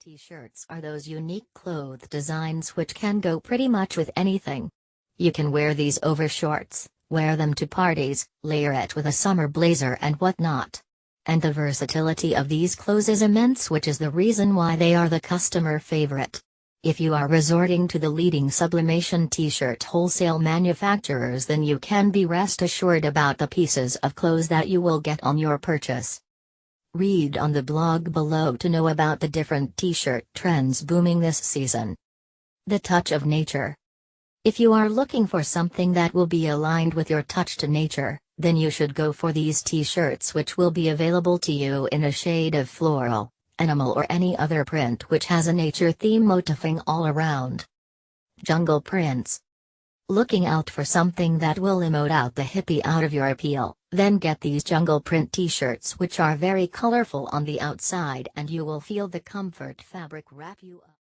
T-shirts are those unique cloth designs which can go pretty much with anything. You can wear these over shorts, wear them to parties, layer it with a summer blazer and whatnot. And the versatility of these clothes is immense, which is the reason why they are the customer favorite. If you are resorting to the leading sublimation t-shirt wholesale manufacturers, then you can be rest assured about the pieces of clothes that you will get on your purchase. Read on the blog below to know about the different t-shirt trends booming this season. The touch of nature. If you are looking for something that will be aligned with your touch to nature, then you should go for these t-shirts, which will be available to you in a shade of floral, animal or any other print which has a nature theme motifing all around. Jungle prints. Looking out for something that will emote out the hippie out of your appeal, then get these jungle print t-shirts, which are very colorful on the outside, and you will feel the comfort fabric wrap you up.